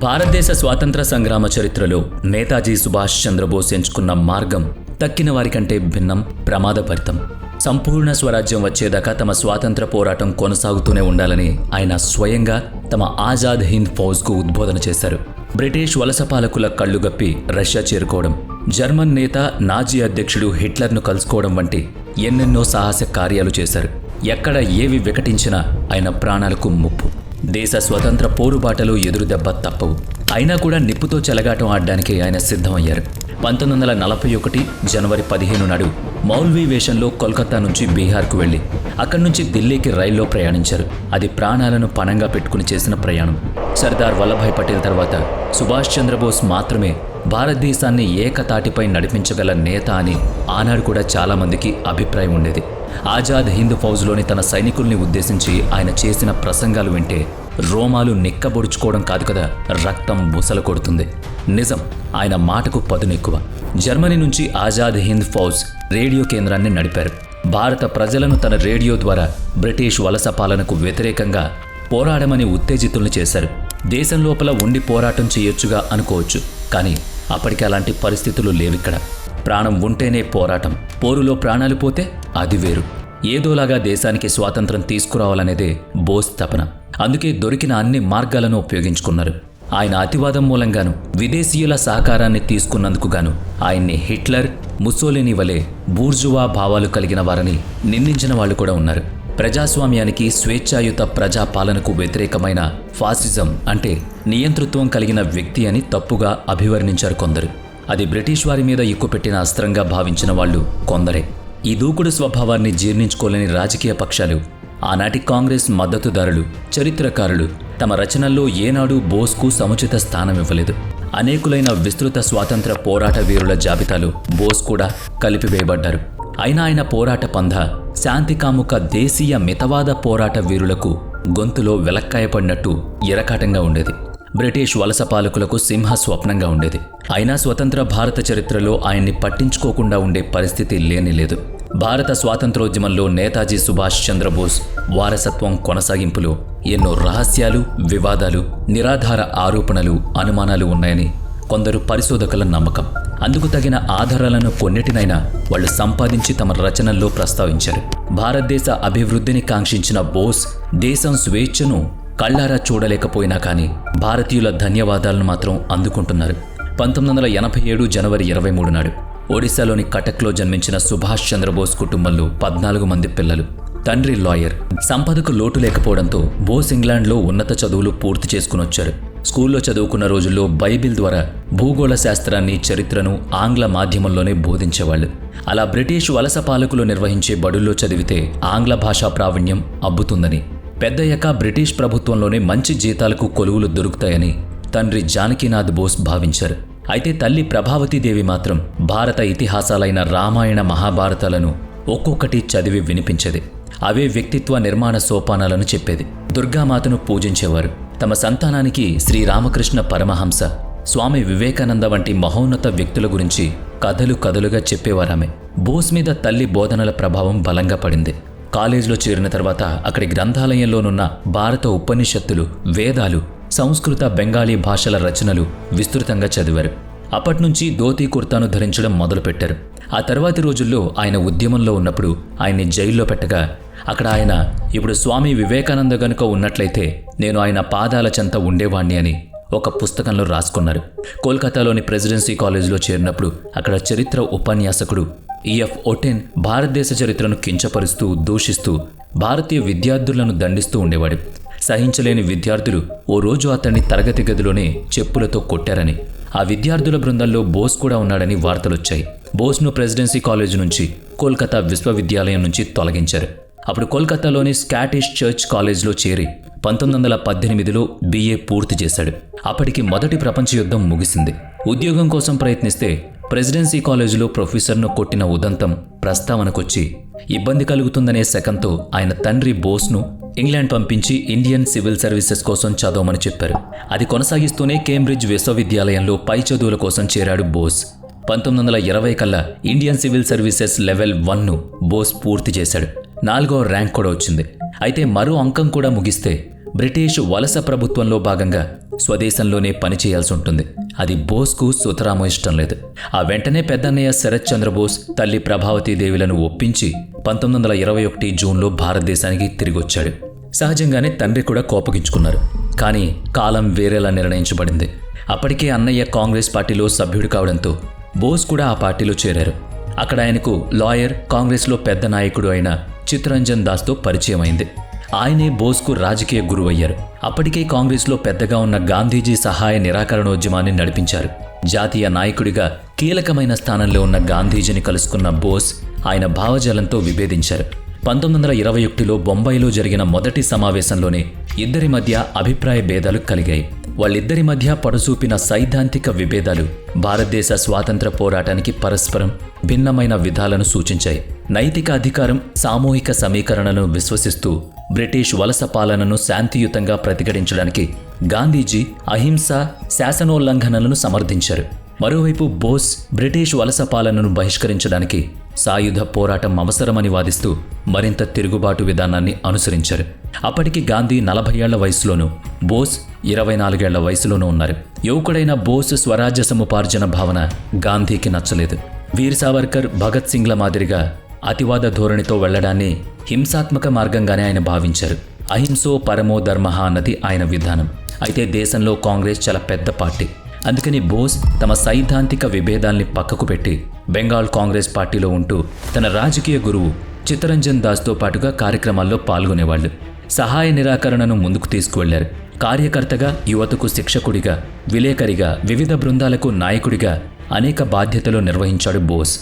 భారతదేశ స్వాతంత్ర సంగ్రామ చరిత్రలో నేతాజీ సుభాష్ చంద్రబోస్ ఎంచుకున్న మార్గం తక్కిన వారికంటే భిన్నం, ప్రమాదభరితం. సంపూర్ణ స్వరాజ్యం వచ్చేదాకా తమ స్వాతంత్ర పోరాటం కొనసాగుతూనే ఉండాలని ఆయన స్వయంగా తమ ఆజాద్ హింద్ ఫౌజ్కు ఉద్బోధన చేశారు. బ్రిటిష్ వలస పాలకుల కళ్లుగప్పి రష్యా చేరుకోవడం, జర్మన్ నేత నాజీ అధ్యక్షుడు హిట్లర్ను కలుసుకోవడం వంటి ఎన్నెన్నో సాహస కార్యాలు చేశారు. ఎక్కడ ఏవి వికటించినా ఆయన ప్రాణాలకు ముప్పు. దేశ స్వతంత్ర పోరుబాటలో ఎదురుదెబ్బ తప్పవు. అయినా కూడా నిప్పుతో చెలగాటం ఆడడానికి ఆయన సిద్ధమయ్యారు. 1941 జనవరి 15 నాడు మౌల్వీ వేషంలో కోల్కతా నుంచి బీహార్కు వెళ్లి అక్కడి నుంచి ఢిల్లీకి రైల్లో ప్రయాణించారు. అది ప్రాణాలను పణంగా పెట్టుకుని చేసిన ప్రయాణం. సర్దార్ వల్లభాయ్ పటేల్ తర్వాత సుభాష్ చంద్రబోస్ మాత్రమే భారతదేశాన్ని ఏకతాటిపై నడిపించగల నేత అని ఆనాడు కూడా చాలామందికి అభిప్రాయం ఉండేది. ఆజాద్ హింద్ ఫౌజ్లోని తన సైనికుల్ని ఉద్దేశించి ఆయన చేసిన ప్రసంగాలు వింటే రోమాలు నిక్కబొడుచుకోవడం కాదు కదా, రక్తం బుసలు కొడుతుంది. నిజం, ఆయన మాటకు పదునెక్కువ. జర్మనీ నుంచి ఆజాద్ హింద్ ఫౌజ్ రేడియో కేంద్రాన్ని నడిపారు. భారత ప్రజలను తన రేడియో ద్వారా బ్రిటిష్ వలస పాలనకు వ్యతిరేకంగా పోరాడమని ఉత్తేజితుల్ని చేశారు. దేశం లోపల ఉండి పోరాటం చేయొచ్చుగా అనుకోవచ్చు, కానీ అప్పటికి అలాంటి పరిస్థితులు లేవిక్కడ. ప్రాణం ఉంటేనే పోరాటం, పోరులో ప్రాణాలు పోతే అది వేరు. ఏదోలాగా దేశానికి స్వాతంత్రం తీసుకురావాలనేదే బోస్ తపన. అందుకే దొరికిన అన్ని మార్గాలను ఉపయోగించుకున్నారు. ఆయన అతివాదం మూలంగాను, విదేశీయుల సహకారాన్ని తీసుకున్నందుకు గాను ఆయన్ని హిట్లర్, ముస్సోలినీ వలె బూర్జువా భావాలు కలిగిన వారని నిందించిన వాళ్ళు కూడా ఉన్నారు. ప్రజాస్వామ్యానికి, స్వేచ్ఛాయుత ప్రజాపాలనకు వ్యతిరేకమైన ఫాసిజం అంటే నియంతృత్వం కలిగిన వ్యక్తి అని తప్పుగా అభివర్ణించారు కొందరు. అది బ్రిటిష్ వారి మీద ఎక్కుపెట్టిన అస్త్రంగా భావించిన వాళ్ళు కొందరే. ఈ దూకుడు స్వభావాన్ని జీర్ణించుకోలేని రాజకీయ పక్షాలు, ఆనాటి కాంగ్రెస్ మద్దతుదారులు, చరిత్రకారులు తమ రచనల్లో ఏనాడు బోస్కు సముచిత స్థానం ఇవ్వలేదు. అనేకులైన విస్తృత స్వాతంత్ర పోరాట వీరుల జాబితాలో బోస్ కూడా కలిపివేయబడ్డారు. అయినా ఆయన పోరాట పంథ శాంతికాముక దేశీయ మితవాద పోరాట వీరులకు గొంతులో వెలక్కాయపడినట్టు ఇరకాటంగా ఉండేది. బ్రిటిష్ వలస పాలకులకు సింహ స్వప్నంగా ఉండేది. అయినా స్వతంత్ర భారత చరిత్రలో ఆయన్ని పట్టించుకోకుండా ఉండే పరిస్థితి లేనిలేదు. భారత స్వాతంత్రోద్యమంలో నేతాజీ సుభాష్ చంద్రబోస్ వారసత్వం కొనసాగింపులో ఎన్నో రహస్యాలు, వివాదాలు, నిరాధార ఆరోపణలు, అనుమానాలు ఉన్నాయని కొందరు పరిశోధకుల నమ్మకం. అందుకు తగిన ఆధారాలను కొన్నిటినైనా వాళ్ళు సంపాదించి తమ రచనల్లో ప్రస్తావించారు. భారతదేశ అభివృద్ధిని కాంక్షించిన బోస్ దేశం స్వేచ్ఛను కళ్లారా చూడలేకపోయినా కానీ భారతీయుల ధన్యవాదాలను మాత్రం అందుకుంటున్నారు. 1987 జనవరి 23 నాడు ఒడిశాలోని కటక్లో జన్మించిన సుభాష్ చంద్రబోస్ కుటుంబంలో 14 మంది పిల్లలు. తండ్రి లాయర్. సంపదకు లోటు లేకపోవడంతో బోస్ ఇంగ్లాండ్లో ఉన్నత చదువులు పూర్తి చేసుకుని వచ్చారు. స్కూల్లో చదువుకున్న రోజుల్లో బైబిల్ ద్వారా భూగోళ శాస్త్రాన్ని, చరిత్రను ఆంగ్ల మాధ్యమంలోనే బోధించేవాళ్ళు. అలా బ్రిటిష్ వలస పాలకులు నిర్వహించే బడుల్లో చదివితే ఆంగ్ల భాషా ప్రావీణ్యం అబ్బుతుందని, పెద్దయ్యాక బ్రిటిష్ ప్రభుత్వంలోనే మంచి జీతాలకు కొలువులు దొరుకుతాయని తండ్రి జానకీనాథ్ బోస్ భావించారు. అయితే తల్లి ప్రభావతీదేవి మాత్రం భారత ఇతిహాసాలైన రామాయణ, మహాభారతాలను ఒక్కొక్కటి చదివి వినిపించేది. అవే వ్యక్తిత్వ నిర్మాణ సోపానాలను చెప్పేది. దుర్గామాతను పూజించేవారు. తమ సంతానానికి శ్రీరామకృష్ణ పరమహంస, స్వామి వివేకానంద వంటి మహోన్నత వ్యక్తుల గురించి కథలు కథలుగా చెప్పేవారామె. బోస్ మీద తల్లి బోధనల ప్రభావం బలంగా పడింది. కాలేజీలో చేరిన తర్వాత అక్కడి గ్రంథాలయంలోనున్న భారత ఉపనిషత్తులు, వేదాలు, సంస్కృత, బెంగాలీ భాషల రచనలు విస్తృతంగా చదివారు. అప్పట్నుంచి ధోతీ కుర్తాను ధరించడం మొదలుపెట్టారు. ఆ తర్వాతి రోజుల్లో ఆయన ఉద్యమంలో ఉన్నప్పుడు ఆయన్ని జైల్లో పెట్టగా అక్కడ ఆయన ఇప్పుడు స్వామి వివేకానంద గనుక ఉన్నట్లయితే నేను ఆయన పాదాల చెంత ఉండేవాణ్ణి అని ఒక పుస్తకంలో రాసుకున్నారు. కోల్కతాలోని ప్రెసిడెన్సీ కాలేజీలో చేరినప్పుడు అక్కడ చరిత్ర ఉపన్యాసకుడు ఈఎఫ్ ఒటెన్ భారతదేశ చరిత్రను కించపరుస్తూ, దూషిస్తూ భారతీయ విద్యార్థులను దండిస్తూ ఉండేవాడు. సహించలేని విద్యార్థులు ఓ రోజు అతన్ని తరగతి గదిలోనే చెప్పులతో కొట్టారని, ఆ విద్యార్థుల బృందంలో బోస్ కూడా ఉన్నాడని వార్తలొచ్చాయి. బోస్ను ప్రెసిడెన్సీ కాలేజీ నుంచి కోల్కతా విశ్వవిద్యాలయం నుంచి తొలగించారు. అప్పుడు కోల్కతాలోని స్కాటిష్ చర్చ్ కాలేజ్లో చేరి 1918లో BA పూర్తి చేశాడు. అప్పటికి మొదటి ప్రపంచ యుద్ధం ముగిసింది. ఉద్యోగం కోసం ప్రయత్నిస్తే ప్రెసిడెన్సీ కాలేజీలో ప్రొఫెసర్ను కొట్టిన ఉదంతం ప్రస్తావనకొచ్చి ఇబ్బంది కలుగుతుందనే శకంతో ఆయన తండ్రి బోస్ను ఇంగ్లాండ్ పంపించి ఇండియన్ సివిల్ సర్వీసెస్ కోసం చదవమని చెప్పారు. అది కొనసాగిస్తూనే కేంబ్రిడ్జ్ విశ్వవిద్యాలయంలో పై చదువుల కోసం చేరాడు బోస్. 1920 కల్లా ఇండియన్ సివిల్ సర్వీసెస్ లెవెల్ 1ను బోస్ పూర్తి చేశాడు. 4వ ర్యాంక్ కూడా వచ్చింది. అయితే మరో అంకం కూడా ముగిస్తే బ్రిటిష్ వలస ప్రభుత్వంలో భాగంగా స్వదేశంలోనే పనిచేయాల్సి ఉంటుంది. అది బోస్కు సుతరాము ఇష్టం లేదు. ఆ వెంటనే పెద్దన్నయ్య శరత్ చంద్రబోస్ తల్లి ప్రభావతీదేవిలను ఒప్పించి 1921 జూన్లో భారతదేశానికి తిరిగొచ్చాడు. సహజంగానే తండ్రి కూడా కోపగించుకున్నారు. కానీ కాలం వేరేలా నిర్ణయించబడింది. అప్పటికే అన్నయ్య కాంగ్రెస్ పార్టీలో సభ్యుడు కావడంతో బోస్ కూడా ఆ పార్టీలో చేరారు. అక్కడ ఆయనకు లాయర్, కాంగ్రెస్లో పెద్ద నాయకుడు అయిన చిత్తరంజన్ దాస్తో పరిచయం అయింది. ఆయనే బోస్కు రాజకీయ గురువయ్యారు. అప్పటికే కాంగ్రెస్లో పెద్దగా ఉన్న గాంధీజీ సహాయ నిరాకరణోద్యమాన్ని నడిపించారు. జాతీయ నాయకుడిగా కీలకమైన స్థానంలో ఉన్న గాంధీజీని కలుసుకున్న బోస్ ఆయన భావజాలంతో విభేదించారు. 1921లో బొంబాయిలో జరిగిన మొదటి సమావేశంలోనే ఇద్దరి మధ్య అభిప్రాయ భేదాలు కలిగాయి. వాళ్ళిద్దరి మధ్య పడుసూపిన సైద్ధాంతిక విభేదాలు భారతదేశ స్వాతంత్ర పోరాటానికి పరస్పరం భిన్నమైన విధాలను సూచించాయి. నైతిక అధికారం, సామూహిక సమీకరణను విశ్వసిస్తూ బ్రిటిష్ వలస పాలనను శాంతియుతంగా ప్రతిఘటించడానికి గాంధీజీ అహింస, శాసనోల్లంఘనలను సమర్థించారు. మరోవైపు బోస్ బ్రిటిష్ వలస పాలనను బహిష్కరించడానికి సాయుధ పోరాటం అవసరమని వాదిస్తూ మరింత తిరుగుబాటు విధానాన్ని అనుసరించారు. అప్పటికి గాంధీ 40 ఏళ్ల వయసులోనూ, బోస్ 24 ఏళ్ల వయసులోనూ ఉన్నారు. యువకుడైన బోస్ స్వరాజ్య సముపార్జన భావన గాంధీకి నచ్చలేదు. వీర్ సావర్కర్, భగత్ సింగ్ల మాదిరిగా అతివాద ధోరణితో వెళ్లడాన్ని హింసాత్మక మార్గంగానే ఆయన భావించారు. అహింసో పరమో ధర్మః అన్నది ఆయన విధానం. అయితే దేశంలో కాంగ్రెస్ చాలా పెద్ద పార్టీ. అందుకని బోస్ తమ సైద్ధాంతిక విభేదాల్ని పక్కకు పెట్టి బెంగాల్ కాంగ్రెస్ పార్టీలో ఉంటూ తన రాజకీయ గురువు చిత్తరంజన్ దాస్తో పాటుగా కార్యక్రమాల్లో పాల్గొనేవాళ్లు. సహాయ నిరాకరణను ముందుకు తీసుకువెళ్లారు. కార్యకర్తగా, యువతకు శిక్షకుడిగా, విలేకరిగా, వివిధ బృందాలకు నాయకుడిగా అనేక బాధ్యతలు నిర్వహించాడు బోస్.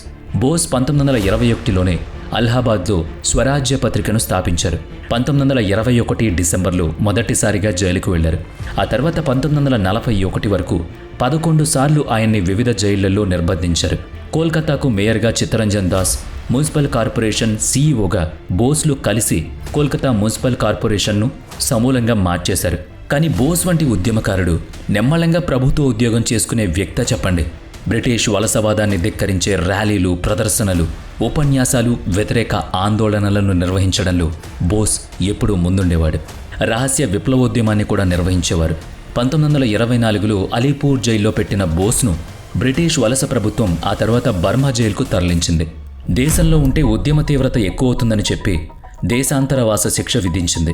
బోస్ 1921లోనే అలహాబాద్లో స్వరాజ్య పత్రికను స్థాపించారు. 1921 డిసెంబర్లో మొదటిసారిగా జైలుకు వెళ్లారు. ఆ తర్వాత 1941 వరకు 11 సార్లు ఆయన్ని వివిధ జైళ్లలో నిర్బంధించారు. కోల్కతాకు మేయర్గా చిత్తరంజన్ దాస్, మున్సిపల్ కార్పొరేషన్ సీఈఓగా బోస్లు కలిసి కోల్కతా మున్సిపల్ కార్పొరేషన్ను సమూలంగా మార్చేశారు. కానీ బోస్ వంటి ఉద్యమకారుడు నెమ్మళంగా ప్రభుత్వ ఉద్యోగం చేసుకునే వ్యక్తి చెప్పండి. బ్రిటిష్ వలసవాదాన్ని ధిక్కరించే ర్యాలీలు, ప్రదర్శనలు, ఉపన్యాసాలు, వ్యతిరేక ఆందోళనలను నిర్వహించడంలో బోస్ ఎప్పుడూ ముందుండేవాడు. రహస్య విప్లవోద్యమాన్ని కూడా నిర్వహించేవారు. 1924లో అలీపూర్ జైల్లో పెట్టిన బోస్ను బ్రిటిష్ వలస ప్రభుత్వం ఆ తర్వాత బర్మా జైలుకు తరలించింది. దేశంలో ఉంటే ఉద్యమ తీవ్రత ఎక్కువ అవుతుందని చెప్పి దేశాంతరవాస శిక్ష విధించింది.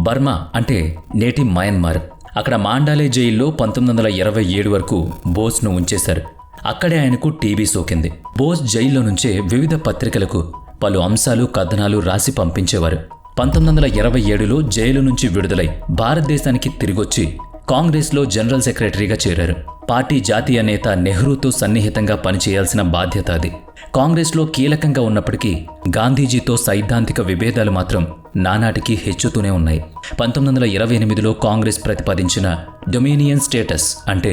బర్మా అంటే నేటి మయన్మార్. అక్కడ మాండాలే జైల్లో 1927 వరకు బోస్ను ఉంచేశారు. అక్కడే ఆయనకు టీబీ సోకింది. బోస్ జైల్లో నుంచే వివిధ పత్రికలకు పలు అంశాలు, కథనాలు రాసి పంపించేవారు. 1927లో జైలు నుంచి విడుదలై భారతదేశానికి తిరిగొచ్చి కాంగ్రెస్లో జనరల్ సెక్రటరీగా చేరారు. పార్టీ జాతీయ నేత నెహ్రూతో సన్నిహితంగా పనిచేయాల్సిన బాధ్యత అది. కాంగ్రెస్లో కీలకంగా ఉన్నప్పటికీ గాంధీజీతో సైద్ధాంతిక విభేదాలు మాత్రం నానాటికి హెచ్చుతూనే ఉన్నాయి. 1928లో కాంగ్రెస్ ప్రతిపాదించిన డొమినియన్ స్టేటస్ అంటే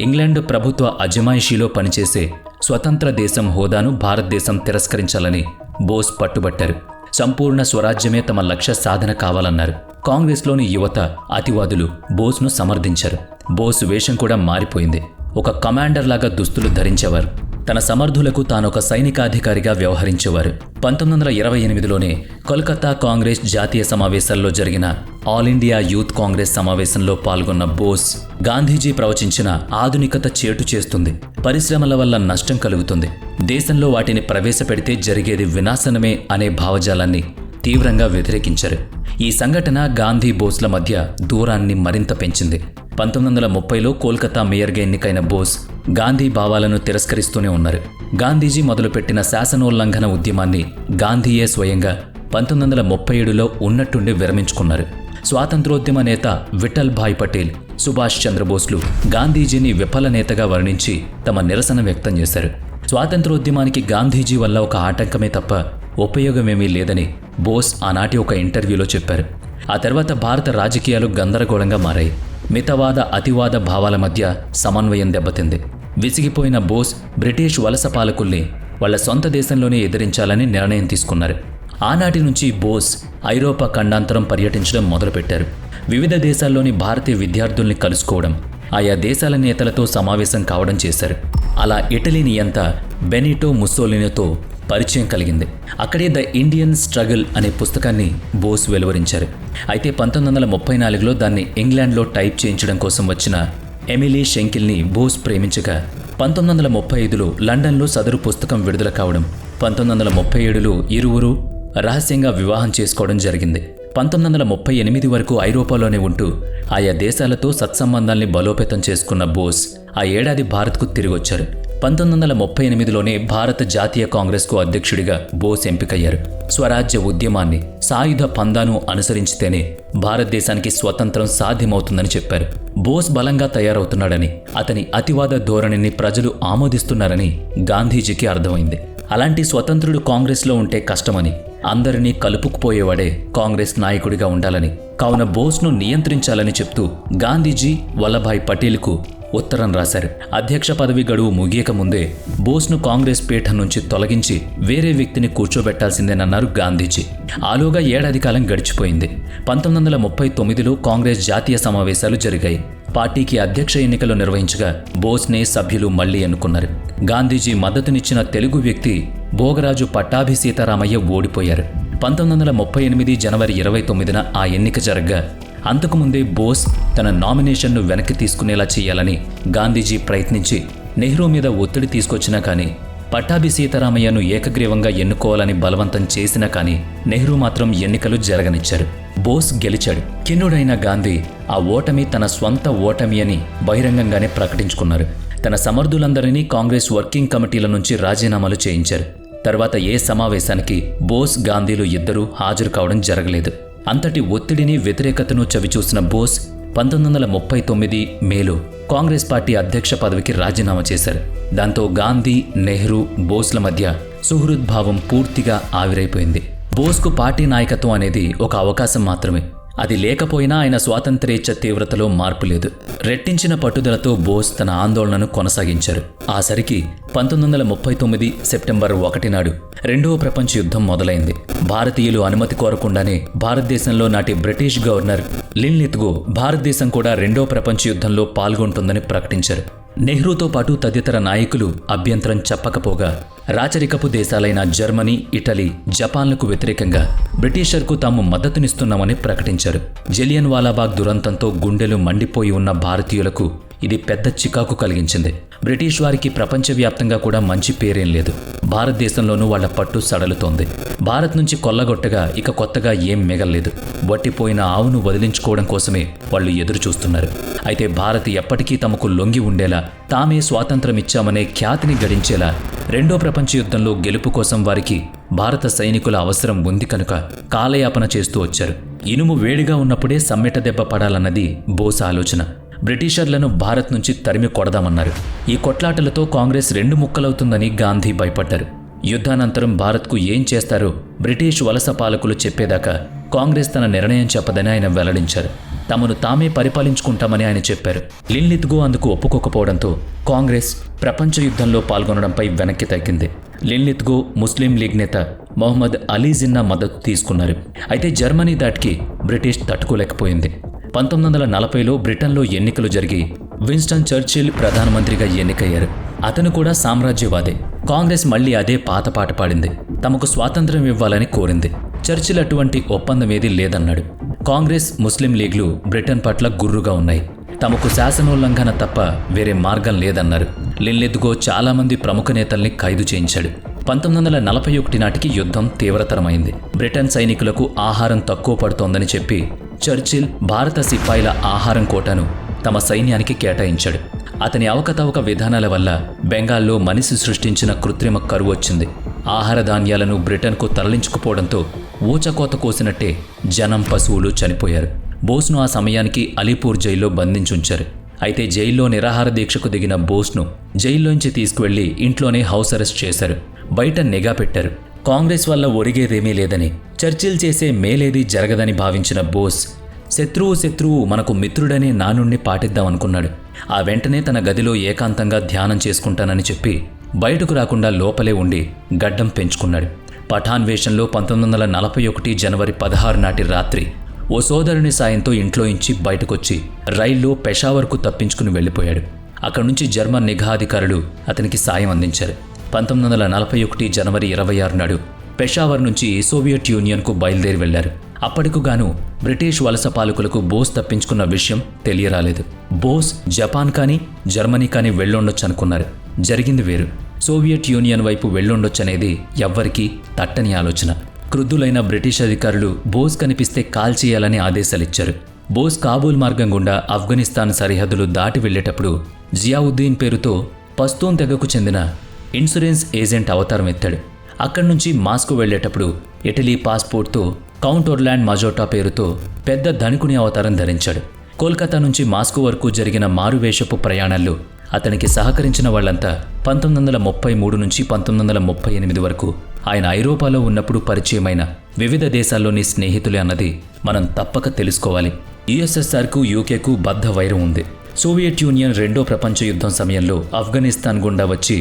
ఇంగ్లాండ్ ప్రభుత్వ అజమాయిషీలో పనిచేసే స్వతంత్ర దేశం హోదాను భారతదేశం తిరస్కరించాలని బోస్ పట్టుబట్టారు. సంపూర్ణ స్వరాజ్యమే తమ లక్ష్య సాధన కావాలన్నారు. కాంగ్రెస్లోని యువత, అతివాదులు బోస్ను సమర్థించారు. బోస్ వేషం కూడా మారిపోయింది. ఒక కమాండర్ లాగా దుస్తులు ధరించేవారు. తన సమర్థులకు తానొక సైనికాధికారిగా వ్యవహరించేవారు. 1928లోనే కోల్కతా కాంగ్రెస్ జాతీయ సమావేశాల్లో జరిగిన ఆల్ ఇండియా యూత్ కాంగ్రెస్ సమావేశంలో పాల్గొన్న బోస్ గాంధీజీ ప్రవచించిన ఆధునికత చేటు చేస్తుంది, పరిశ్రమల వల్ల నష్టం కలుగుతుంది, దేశంలో వాటిని ప్రవేశపెడితే జరిగేది వినాశనమే అనే భావజాలాన్ని తీవ్రంగా వ్యతిరేకించారు. ఈ సంఘటన గాంధీ బోస్ల మధ్య దూరాన్ని మరింత పెంచింది. 1930లో కోల్కతా మేయర్గా ఎన్నికైన బోస్ గాంధీ భావాలను తిరస్కరిస్తూనే ఉన్నారు. గాంధీజీ మొదలుపెట్టిన శాసనోల్లంఘన ఉద్యమాన్ని గాంధీయే స్వయంగా 1937లో ఉన్నట్టుండి విరమించుకున్నారు. స్వాతంత్రోద్యమ నేత విఠల్ భాయ్ పటేల్, సుభాష్ చంద్రబోస్లు గాంధీజీని విఫల నేతగా వర్ణించి తమ నిరసన వ్యక్తం చేశారు. స్వాతంత్రోద్యమానికి గాంధీజీ వల్ల ఒక ఆటంకమే తప్ప ఉపయోగమేమీ లేదని బోస్ ఆనాటి ఒక ఇంటర్వ్యూలో చెప్పారు. ఆ తర్వాత భారత రాజకీయాలు గందరగోళంగా మారాయి. మితవాద, అతివాద భావాల మధ్య సమన్వయం దెబ్బతింది. విసిగిపోయిన బోస్ బ్రిటిష్ వలస పాలకుల్ని వాళ్ల సొంత దేశంలోనే ఎదిరించాలని నిర్ణయం తీసుకున్నారు. ఆనాటి నుంచి బోస్ ఐరోపా ఖండాంతరం పర్యటించడం మొదలుపెట్టారు. వివిధ దేశాల్లోని భారతీయ విద్యార్థుల్ని కలుసుకోవడం, ఆయా దేశాల నేతలతో సమావేశం కావడం చేశారు. అలా ఇటలీ నియంత బెనిటో ముస్సోలినీతో పరిచయం కలిగింది. అక్కడే ద ఇండియన్ స్ట్రగుల్ అనే పుస్తకాన్ని బోస్ వెలువరించారు. అయితే 1934లో దాన్ని ఇంగ్లాండ్లో టైప్ చేయించడం కోసం వచ్చిన ఎమిలీ షెంకిల్ని బోస్ ప్రేమించగా 1935లో లండన్లో సదరు పుస్తకం విడుదల కావడం, 1937లో ఇరువురు రహస్యంగా వివాహం చేసుకోవడం జరిగింది. 1938 వరకు ఐరోపాలోనే ఉంటూ ఆయా దేశాలతో సత్సంబంధాల్ని బలోపేతం చేసుకున్న బోస్ ఆ ఏడాది భారత్కు తిరిగొచ్చారు. 1938లోనే భారత జాతీయ కాంగ్రెస్కు అధ్యక్షుడిగా బోస్ ఎంపికయ్యారు. స్వరాజ్య ఉద్యమాన్ని, సాయుధ పందాను అనుసరించితేనే భారతదేశానికి స్వతంత్రం సాధ్యమవుతుందని చెప్పారు. బోస్ బలంగా తయారవుతున్నాడని, అతని అతివాద ధోరణిని ప్రజలు ఆమోదిస్తున్నారని గాంధీజీకి అర్థమైంది. అలాంటి స్వతంత్రుడు కాంగ్రెస్లో ఉంటే కష్టమని, అందరినీ కలుపుకుపోయేవాడే కాంగ్రెస్ నాయకుడిగా ఉండాలని, కావున బోస్ను నియంత్రించాలని చెప్తూ గాంధీజీ వల్లభాయ్ పటేల్కు ఉత్తరం రాశారు. అధ్యక్ష పదవి గడువు ముగియక ముందే బోస్ను కాంగ్రెస్ పీఠం నుంచి తొలగించి వేరే వ్యక్తిని కూర్చోబెట్టాల్సిందేనన్నారు గాంధీజీ. ఆలోగా ఏడాది కాలం గడిచిపోయింది. 1939లో కాంగ్రెస్ జాతీయ సమావేశాలు జరిగాయి. పార్టీకి అధ్యక్ష ఎన్నికలు నిర్వహించగా బోస్నే సభ్యులు మళ్లీ ఎన్నుకున్నారు. గాంధీజీ మద్దతునిచ్చిన తెలుగు వ్యక్తి భోగరాజు పట్టాభి సీతారామయ్య ఓడిపోయారు. 1938 జనవరి 29న ఆ ఎన్నిక జరగ్గా అంతకుముందే బోస్ తన నామినేషన్ను వెనక్కి తీసుకునేలా చేయాలని గాంధీజీ ప్రయత్నించి నెహ్రూ మీద ఒత్తిడి తీసుకొచ్చినా కానీ, పట్టాభి సీతారామయ్యను ఏకగ్రీవంగా ఎన్నుకోవాలని బలవంతం చేసినా కానీ నెహ్రూ మాత్రం ఎన్నికలు జరగనిచ్చారు. బోస్ గెలిచాడు. ఖిన్నుడైన గాంధీ ఆ ఓటమి తన స్వంత ఓటమి అని బహిరంగంగానే ప్రకటించుకున్నారు. తన సమర్థులందరినీ కాంగ్రెస్ వర్కింగ్ కమిటీల నుంచి రాజీనామాలు చేయించారు. తర్వాత ఏ సమావేశానికి బోస్, గాంధీలు ఇద్దరూ హాజరు కావడం జరగలేదు. అంతటి ఒత్తిడిని, వ్యతిరేకతను చవిచూసిన బోస్ 1939 మేలో కాంగ్రెస్ పార్టీ అధ్యక్ష పదవికి రాజీనామా చేశారు. దాంతో గాంధీ, నెహ్రూ, బోస్ల మధ్య సుహృద్భావం పూర్తిగా ఆవిరైపోయింది. బోస్కు పార్టీ నాయకత్వం అనేది ఒక అవకాశం మాత్రమే. అది లేకపోయినా ఆయన స్వాతంత్ర్యేచ్ఛ తీవ్రతలో మార్పు లేదు. రెట్టించిన పట్టుదలతో బోస్ తన ఆందోళనను కొనసాగించారు. ఆ సరికి 1939 సెప్టెంబర్ 1 నాడు రెండవ ప్రపంచ యుద్ధం మొదలైంది. భారతీయులు అనుమతి కోరకుండానే భారతదేశంలో నాటి బ్రిటిష్ గవర్నర్ లిన్లిత్గో భారతదేశం కూడా రెండో ప్రపంచ యుద్ధంలో పాల్గొంటుందని ప్రకటించారు. నెహ్రూతో పాటు తదితర నాయకులు అభ్యంతరం చెప్పకపోగా రాచరికపు దేశాలైన జర్మనీ, ఇటలీ, జపాన్లకు వ్యతిరేకంగా బ్రిటిషర్కు తాము మద్దతునిస్తున్నామని ప్రకటించారు. జలియన్ వాలాబాగ్ దురంతంతో గుండెలు మండిపోయి ఉన్న భారతీయులకు ఇది పెద్ద చికాకు కలిగించింది. బ్రిటిష్ వారికి ప్రపంచవ్యాప్తంగా కూడా మంచి పేరేం లేదు. భారతదేశంలోనూ వాళ్ల పట్టు సడలుతోంది. భారత్ నుంచి కొల్లగొట్టగా ఇక కొత్తగా ఏం మిగల్లేదు. వట్టిపోయిన ఆవును వదిలించుకోవడం కోసమే వాళ్ళు ఎదురు చూస్తున్నారు. అయితే భారత్ ఎప్పటికీ తమకు లొంగి ఉండేలా, తామే స్వాతంత్రమిచ్చామనే ఖ్యాతిని గడించేలా రెండో ప్రపంచ యుద్ధంలో గెలుపు కోసం వారికి భారత సైనికుల అవసరం ఉంది కనుక కాలయాపన చేస్తూ వచ్చారు. ఇనుము వేడిగా ఉన్నప్పుడే సమ్మెట దెబ్బ పడాలన్నది బోస్ ఆలోచన. బ్రిటిషర్లను భారత్ నుంచి తరిమి కొడదామన్నారు. ఈ కొట్లాటలతో కాంగ్రెస్ రెండు ముక్కలవుతుందని గాంధీ భయపడ్డారు. యుద్ధానంతరం భారత్కు ఏం చేస్తారో బ్రిటిష్ వలస పాలకులు చెప్పేదాకా కాంగ్రెస్ తన నిర్ణయం చెప్పదని ఆయన వెల్లడించారు. తమను తామే పరిపాలించుకుంటామని ఆయన చెప్పారు. లిన్లిత్గో అందుకు ఒప్పుకోకపోవడంతో కాంగ్రెస్ ప్రపంచ యుద్ధంలో పాల్గొనడంపై వెనక్కి తగ్గింది. లిన్లిత్గో ముస్లిం లీగ్ నేత మొహమ్మద్ అలీ జిన్నా మద్దతు తీసుకున్నారు. అయితే జర్మనీ దాటికి బ్రిటిష్ తట్టుకోలేకపోయింది. 1940లో బ్రిటన్లో ఎన్నికలు జరిగి విన్స్టన్ చర్చిల్ ప్రధానమంత్రిగా ఎన్నికయ్యారు. అతను కూడా సామ్రాజ్యవాదే. కాంగ్రెస్ మళ్లీ అదే పాత పాట పాడింది. తమకు స్వాతంత్ర్యం ఇవ్వాలని కోరింది. చర్చిల్ అటువంటి ఒప్పందమేదీ లేదన్నాడు. కాంగ్రెస్, ముస్లిం లీగ్లు బ్రిటన్ పట్ల గుర్రుగా ఉన్నాయి. తమకు శాసనోల్లంఘన తప్ప వేరే మార్గం లేదన్నారు. లిన్లిత్గో చాలామంది ప్రముఖ నేతల్ని ఖైదు చేయించాడు. 1941 నాటికి యుద్ధం తీవ్రతరమైంది. బ్రిటన్ సైనికులకు ఆహారం తక్కువ పడుతోందని చెప్పి చర్చిల్ భారత సిపాయిల ఆహారం కోటాను తమ సైన్యానికి కేటాయించాడు. అతని అవకతవక విధానాల వల్ల బెంగాల్లో మనిషి సృష్టించిన కృత్రిమ కరువు వచ్చింది. ఆహార ధాన్యాలను బ్రిటన్కు తరలించుకుపోవడంతో ఊచకోత కోసినట్టే జనం, పశువులు చనిపోయారు. బోస్ను ఆ సమయానికి అలీపూర్ జైల్లో బంధించుంచారు. అయితే జైల్లో నిరాహార దీక్షకు దిగిన బోస్ను జైల్లోంచి తీసుకువెళ్లి ఇంట్లోనే హౌస్ అరెస్ట్ చేశారు. బయట నిఘా పెట్టారు. కాంగ్రెస్ వల్ల ఒరిగేదేమీ లేదని, చర్చిల్ చేసే మేలేదీ జరగదని భావించిన బోస్ శత్రువు మనకు మిత్రుడనే నానుణ్ణి పాటిద్దామనుకున్నాడు. ఆ వెంటనే తన గదిలో ఏకాంతంగా ధ్యానం చేసుకుంటానని చెప్పి బయటకు రాకుండా లోపలే ఉండి గడ్డం పెంచుకున్నాడు. పఠాన్ వేషంలో 1941 జనవరి 16 నాటి రాత్రి ఓ సోదరుని సాయంతో ఇంట్లోంచి బయటకొచ్చి రైల్లో పెషావర్కు తప్పించుకుని వెళ్ళిపోయాడు. అక్కడి నుంచి జర్మన్ నిఘా అధికారులు అతనికి సాయం అందించారు. 1941 జనవరి 26 నాడు పెషావర్ నుంచి సోవియట్ యూనియన్కు బయలుదేరి వెళ్లారు. అప్పటికు గాను బ్రిటిష్ వలస పాలకులకు బోస్ తప్పించుకున్న విషయం తెలియరాలేదు. బోస్ జపాన్ కానీ జర్మనీ కానీ వెళ్ళుండొచ్చనుకున్నారు. జరిగింది వేరు. సోవియట్ యూనియన్ వైపు వెళ్ళుండొచ్చనేది ఎవ్వరికీ తట్టని ఆలోచన. క్రుద్ధులైన బ్రిటిష్ అధికారులు బోస్ కనిపిస్తే కాల్చేయాలని ఆదేశాలిచ్చారు. బోస్ కాబూల్ మార్గం గుండా ఆఫ్ఘనిస్తాన్ సరిహద్దులు దాటి వెళ్లేటప్పుడు జియావుద్దీన్ పేరుతో పస్తూన్ తెగకు చెందిన ఇన్సూరెన్స్ ఏజెంట్ అవతారం ఎత్తాడు. అక్కడి నుంచి మాస్కో వెళ్లేటప్పుడు ఇటలీ పాస్పోర్ట్తో కౌంట్ ఒర్లాండ్ మజోటా పేరుతో పెద్ద ధనికుని అవతారం ధరించాడు. కోల్కతా నుంచి మాస్కో వరకు జరిగిన మారువేషపు ప్రయాణాల్లో అతనికి సహకరించిన వాళ్లంతా 1933 నుంచి 1938 వరకు ఆయన ఐరోపాలో ఉన్నప్పుడు పరిచయమైన వివిధ దేశాల్లోని స్నేహితులే అన్నది మనం తప్పక తెలుసుకోవాలి. యుఎస్ఎస్ఆర్కు యూకేకు బద్ధ వైరం ఉంది. సోవియట్ యూనియన్ రెండో ప్రపంచ యుద్ధం సమయంలో ఆఫ్ఘనిస్తాన్ గుండా వచ్చి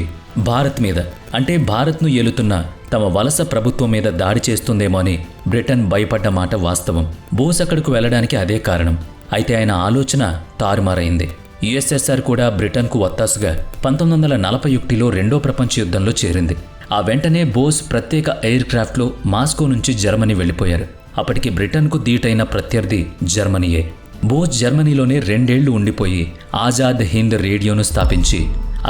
భారత్ మీద, అంటే భారత్ను ఏలుతున్న తమ వలస ప్రభుత్వం మీద దాడి చేస్తుందేమో అని బ్రిటన్ భయపడ్డ మాట వాస్తవం. బోస్ అక్కడకు వెళ్లడానికి అదే కారణం. అయితే ఆయన ఆలోచన తారుమారైంది. యుఎస్ఎస్ఆర్ కూడా బ్రిటన్కు వత్తాసుగా 1941లో రెండో ప్రపంచ యుద్ధంలో చేరింది. ఆ వెంటనే బోస్ ప్రత్యేక ఎయిర్ క్రాఫ్ట్లో మాస్కో నుంచి జర్మనీ వెళ్లిపోయారు. అప్పటికి బ్రిటన్కు దీటైన ప్రత్యర్థి జర్మనీయే. బోస్ జర్మనీలోనే 2 ఏళ్లు ఉండిపోయి ఆజాద్ హింద్ రేడియోను స్థాపించి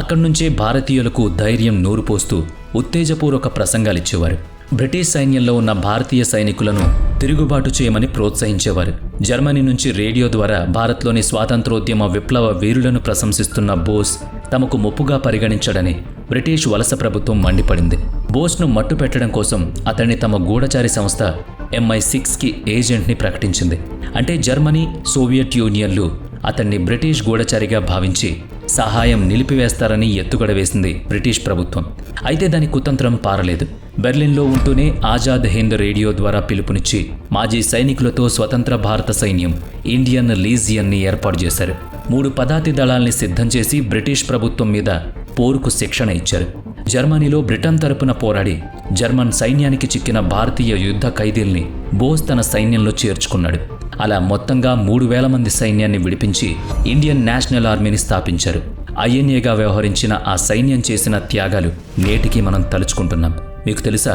అక్కడి నుంచే భారతీయులకు ధైర్యం నూరుపోస్తూ ఉత్తేజపూర్వక ప్రసంగాలిచ్చేవారు. బ్రిటిష్ సైన్యంలో ఉన్న భారతీయ సైనికులను తిరుగుబాటు చేయమని ప్రోత్సహించేవారు. జర్మనీ నుంచి రేడియో ద్వారా భారత్లోని స్వాతంత్రోద్యమ విప్లవ వీరులను ప్రశంసిస్తున్న బోస్ తమకు ముప్పుగా పరిగణించడని బ్రిటిష్ వలస ప్రభుత్వం మండిపడింది. బోస్ను మట్టుపెట్టడం కోసం అతన్ని తమ గూఢచారి సంస్థ MI6కి ఏజెంట్ని ప్రకటించింది. అంటే జర్మనీ, సోవియట్ యూనియన్లు అతన్ని బ్రిటిష్ గూఢచారిగా భావించి సహాయం నిలిపివేస్తారని ఎత్తుగడ వేసింది బ్రిటిష్ ప్రభుత్వం. అయితే దాని కుతంత్రం పారలేదు. బెర్లిన్లో ఉంటూనే ఆజాద్ హింద్ రేడియో ద్వారా పిలుపునిచ్చి మాజీ సైనికులతో స్వతంత్ర భారత సైన్యం ఇండియన్ లీజియన్ని ఏర్పాటు చేశారు. 3 పదాతి దళాల్ని సిద్ధం చేసి బ్రిటిష్ ప్రభుత్వం మీద పోరుకు శిక్షణ ఇచ్చారు. జర్మనీలో బ్రిటన్ తరపున పోరాడి జర్మన్ సైన్యానికి చిక్కిన భారతీయ యుద్ధ ఖైదీల్ని బోస్ తన సైన్యంలో చేర్చుకున్నాడు. అలా మొత్తంగా 3000 మంది సైన్యాన్ని విడిపించి ఇండియన్ నేషనల్ ఆర్మీని స్థాపించారు. ఐఎన్ఏగా వ్యవహరించిన ఆ సైన్యం చేసిన త్యాగాలు నేటికి మనం తలుచుకుంటున్నాం. మీకు తెలుసా,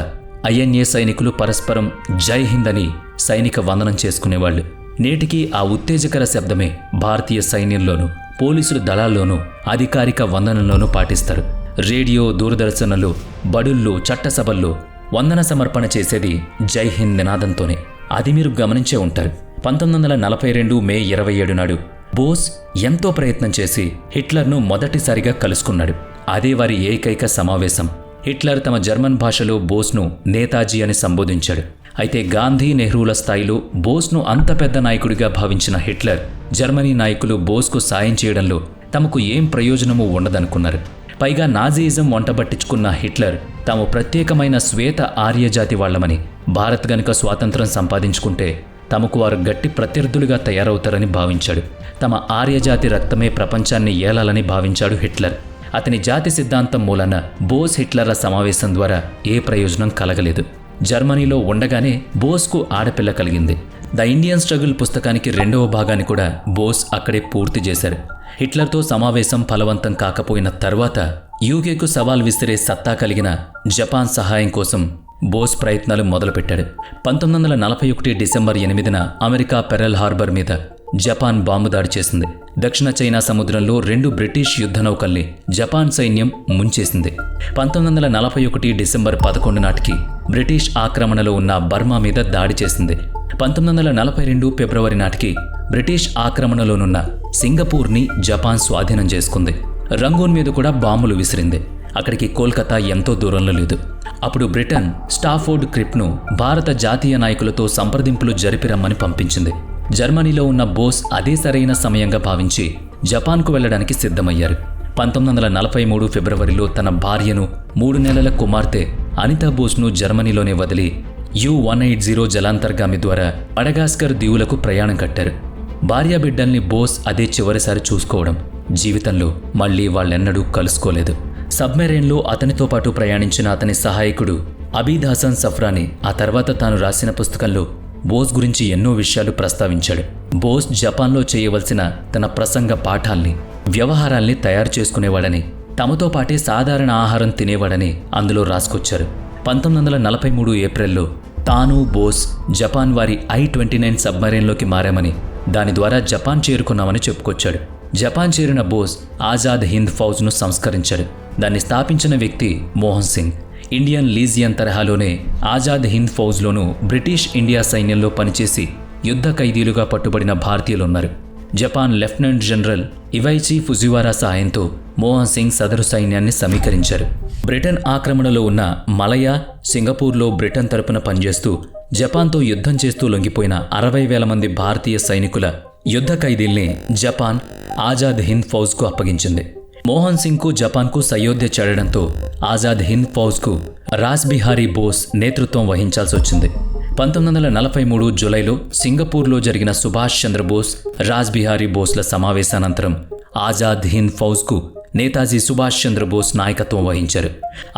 ఐఎన్ఏ సైనికులు పరస్పరం జై హింద్ అని సైనిక వందనం చేసుకునేవాళ్లు. నేటికి ఆ ఉత్తేజకర శబ్దమే భారతీయ సైన్యంలోనూ పోలీసుల దళాల్లోనూ అధికారిక వందనంలోనూ పాటిస్తారు. రేడియో, దూరదర్శన్లు, బడుల్లో, చట్టసభల్లో వందన సమర్పణ చేసేది జై హింద్ నినాదంతోనే. అది మీరు గమనించే ఉంటారు. 1942 మే 27 నాడు బోస్ ఎంతో ప్రయత్నం చేసి హిట్లర్ను మొదటిసారిగా కలుసుకున్నాడు. అదే వారి ఏకైక సమావేశం. హిట్లర్ తమ జర్మన్ భాషలో బోస్ను నేతాజీ అని సంబోధించాడు. అయితే గాంధీ, నెహ్రూల స్థాయిలో బోస్ను అంత పెద్ద నాయకుడిగా భావించిన హిట్లర్ జర్మనీ నాయకులు బోస్కు సాయం చేయడంలో తమకు ఏం ప్రయోజనమూ ఉండదనుకున్నారు. పైగా నాజీయిజం వంటబట్టించుకున్న హిట్లర్ తాము ప్రత్యేకమైన శ్వేత ఆర్యజాతి వాళ్లమని, భారత్ గనుక స్వాతంత్రం సంపాదించుకుంటే తమకు వారు గట్టి ప్రత్యర్థులుగా తయారవుతారని భావించాడు. తమ ఆర్యజాతి రక్తమే ప్రపంచాన్ని ఏలాలని భావించాడు హిట్లర్. అతని జాతి సిద్ధాంతం మూలన బోస్ హిట్లర్ల సమావేశం ద్వారా ఏ ప్రయోజనం కలగలేదు. జర్మనీలో ఉండగానే బోస్కు ఆడపిల్ల కలిగింది. ద ఇండియన్ స్ట్రగుల్ పుస్తకానికి 2వ భాగాన్ని కూడా బోస్ అక్కడే పూర్తి చేశారు. హిట్లర్తో సమావేశం ఫలవంతం కాకపోయిన తర్వాత యూకేకు సవాల్ విసిరే సత్తా కలిగిన జపాన్ సహాయం కోసం బోస్ ప్రయత్నాలు మొదలుపెట్టాడు. 1941 డిసెంబర్ 8న అమెరికా పెరల్ హార్బర్ మీద జపాన్ బాంబు దాడి చేసింది. దక్షిణ చైనా సముద్రంలో 2 బ్రిటిష్ యుద్ధ నౌకల్ని జపాన్ సైన్యం ముంచేసింది. 1941 డిసెంబర్ 11 నాటికి బ్రిటిష్ ఆక్రమణలో ఉన్న బర్మా మీద దాడి చేసింది. 1942 ఫిబ్రవరి నాటికి బ్రిటిష్ ఆక్రమణలోనున్న సింగపూర్ని జపాన్ స్వాధీనం చేసుకుంది. రంగూన్ మీద కూడా బాంబులు విసిరింది. అక్కడికి కోల్కతా ఎంతో దూరంలో లేదు. అప్పుడు బ్రిటన్ స్టాఫోర్డ్ క్రిప్ను భారత జాతీయ నాయకులతో సంప్రదింపులు జరిపిరమ్మని పంపించింది. జర్మనీలో ఉన్న బోస్ అదే సరైన సమయంగా భావించి జపాన్కు వెళ్లడానికి సిద్ధమయ్యారు. 1943 ఫిబ్రవరిలో తన భార్యను 3 నెలల కుమార్తె అనితా బోస్ను జర్మనీలోనే వదిలి U-180 జలాంతర్గామి ద్వారా మడగాస్కర్ దీవులకు ప్రయాణం కట్టారు. భార్యాబిడ్డల్ని బోస్ అదే చివరిసారి చూసుకోవడం. జీవితంలో మళ్లీ వాళ్ళెన్నడూ కలుసుకోలేదు. సబ్మెరైన్లో అతనితో పాటు ప్రయాణించిన అతని సహాయకుడు అబీద్ హసన్ సఫ్రాని ఆ తర్వాత తాను రాసిన పుస్తకంలో బోస్ గురించి ఎన్నో విషయాలు ప్రస్తావించాడు. బోస్ జపాన్లో చేయవలసిన తన ప్రసంగ పాఠాల్ని, వ్యవహారాల్ని తయారు చేసుకునేవాడని, తమతో పాటే సాధారణ ఆహారం తినేవాడని అందులో రాసుకొచ్చారు. 1943 ఏప్రిల్లో తాను, బోస్ జపాన్ వారి I-29 సబ్మరైన్లోకి మారామని, దాని ద్వారా జపాన్ చేరుకున్నామని చెప్పుకొచ్చాడు. జపాన్ చేరిన బోస్ ఆజాద్ హింద్ ఫౌజ్ను సంస్కరించాడు. దాన్ని స్థాపించిన వ్యక్తి మోహన్ సింగ్. ఇండియన్ లీజియన్ తరహాలోనే ఆజాద్ హింద్ ఫౌజ్లోనూ బ్రిటిష్ ఇండియా సైన్యంలో పనిచేసి యుద్ధ ఖైదీలుగా పట్టుబడిన భారతీయులున్నారు. జపాన్ లెఫ్టినెంట్ జనరల్ ఇవైచి ఫుజివారా సహాయంతో మోహన్ సింగ్ సదరు సైన్యాన్ని సమీకరించారు. బ్రిటన్ ఆక్రమణలో ఉన్న మలయా, సింగపూర్లో బ్రిటన్ తరపున పనిచేస్తూ జపాన్తో యుద్ధం చేస్తూ లొంగిపోయిన 60,000 మంది భారతీయ సైనికుల యుద్ధ ఖైదీల్ని జపాన్ ఆజాద్ హింద్ ఫౌజ్కు అప్పగించింది. మోహన్ సింగ్కు జపాన్కు సయోధ్య చేరడంతో ఆజాద్ హింద్ ఫౌజ్కు రాస్బిహారీ బోస్ నేతృత్వం వహించాల్సి వచ్చింది. 1943 జూలైలో సింగపూర్లో జరిగిన సుభాష్ చంద్రబోస్, రాస్బిహారీ బోస్ల సమావేశానంతరం ఆజాద్ హింద్ ఫౌజ్కు నేతాజీ సుభాష్ చంద్రబోస్ నాయకత్వం వహించారు.